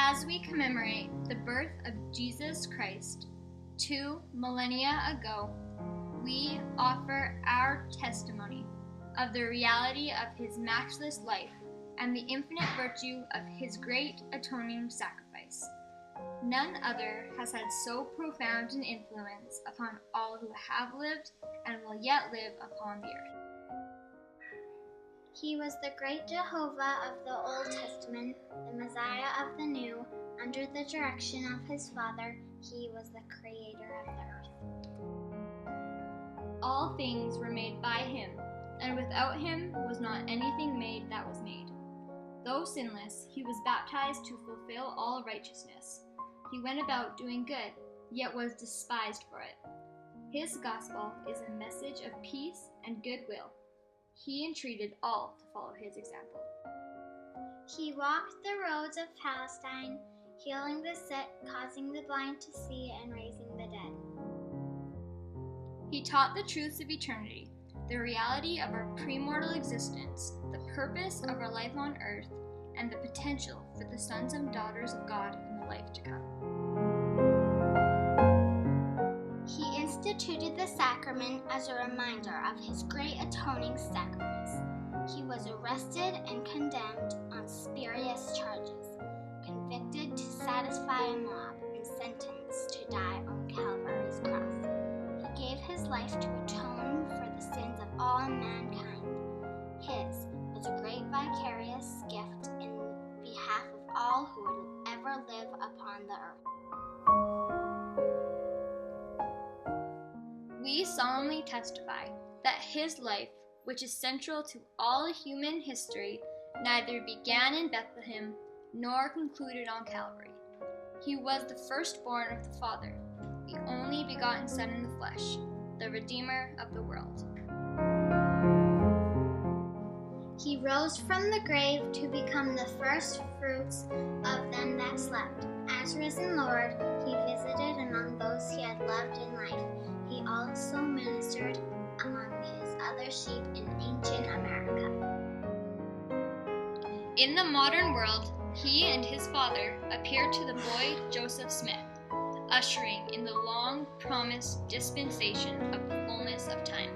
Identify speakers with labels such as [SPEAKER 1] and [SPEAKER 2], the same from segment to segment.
[SPEAKER 1] As we commemorate the birth of Jesus Christ 2 millennia ago, we offer our testimony of the reality of his matchless life and the infinite virtue of his great atoning sacrifice. None other has had so profound an influence upon all who have lived and will yet live upon the earth.
[SPEAKER 2] He was the great Jehovah of the Old Testament, the Messiah of the New. Under the direction of his Father, he was the creator of the earth.
[SPEAKER 1] All things were made by him, and without him was not anything made that was made. Though sinless, he was baptized to fulfill all righteousness. He went about doing good, yet was despised for it. His gospel is a message of peace and goodwill. He entreated all to follow his example.
[SPEAKER 2] He walked the roads of Palestine, healing the sick, causing the blind to see, and raising the dead.
[SPEAKER 1] He taught the truths of eternity, the reality of our premortal existence, the purpose of our life on earth, and the potential for the sons and daughters of God in the life to come.
[SPEAKER 2] He instituted the sacrament as a reminder of his great atoning sacrifice. He was arrested and condemned on spurious charges, convicted to satisfy a mob, and sentenced to die on Calvary's cross. He gave his life to atone for the sins of all mankind. His was a great vicarious gift in behalf of all who would ever live upon the earth.
[SPEAKER 1] We solemnly testify that his life, which is central to all human history, neither began in Bethlehem nor concluded on Calvary. He was the firstborn of the Father, the only begotten Son in the flesh, the Redeemer of the world.
[SPEAKER 2] He rose from the grave to become the first fruits of them that slept. As risen Lord, he visited among those he had loved in life. He also ministered among his other sheep in ancient America.
[SPEAKER 1] In the modern world, he and his father appeared to the boy Joseph Smith, ushering in the long-promised dispensation of the fullness of time.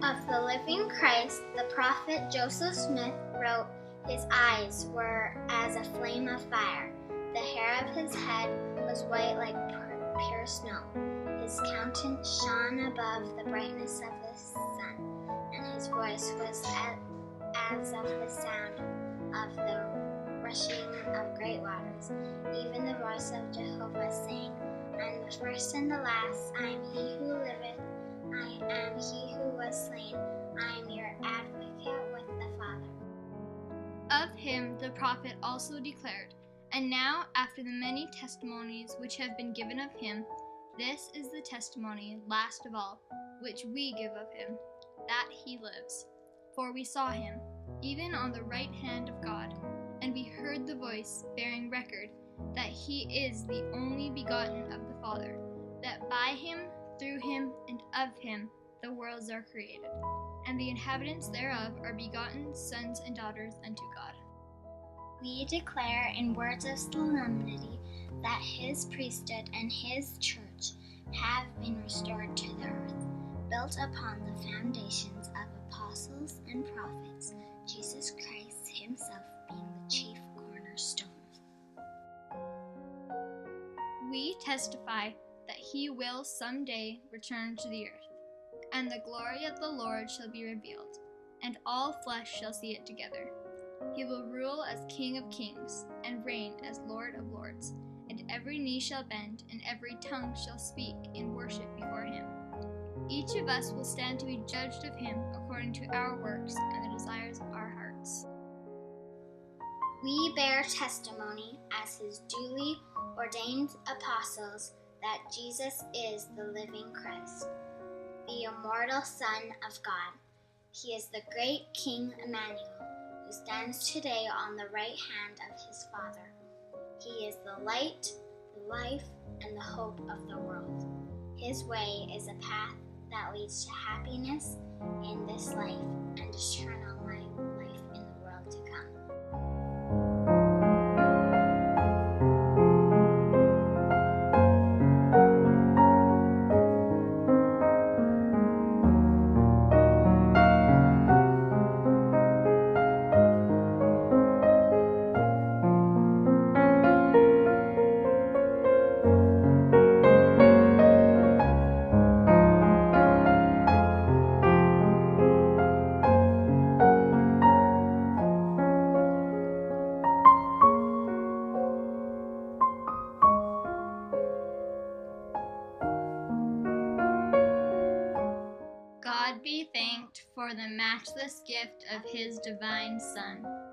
[SPEAKER 2] Of the living Christ, the prophet Joseph Smith wrote, "His eyes were as a flame of fire. The hair of his head was white like pure snow. His countenance shone above the brightness of the sun, and his voice was as of the sound of the rushing of great waters. Even the voice of Jehovah saying, I am the first and the last. I am he who liveth. I am he who was slain. I am your advocate with the Father."
[SPEAKER 1] Of him the prophet also declared, "And now, after the many testimonies which have been given of him, this is the testimony last of all, which we give of him, that he lives. For we saw him, even on the right hand of God, and we heard the voice bearing record that he is the only begotten of the Father, that by him, through him, and of him the worlds are created, and the inhabitants thereof are begotten sons and daughters unto God."
[SPEAKER 2] We declare in words of solemnity that his priesthood and his church have been restored to the earth, built upon the foundations of apostles and prophets, Jesus Christ himself being the chief cornerstone.
[SPEAKER 1] We testify that he will someday return to the earth, and the glory of the Lord shall be revealed, and all flesh shall see it together. He will rule as King of kings, and reign as Lord of lords, and every knee shall bend, and every tongue shall speak in worship before him. Each of us will stand to be judged of him according to our works and the desires of our hearts.
[SPEAKER 2] We bear testimony as his duly ordained apostles that Jesus is the living Christ, the immortal Son of God. He is the great King Emmanuel, who stands today on the right hand of his Father. He is the light, the life, and the hope of the world. His way is a path that leads to happiness in this life and eternal life in the world to come.
[SPEAKER 1] be thanked for the matchless gift of his divine Son.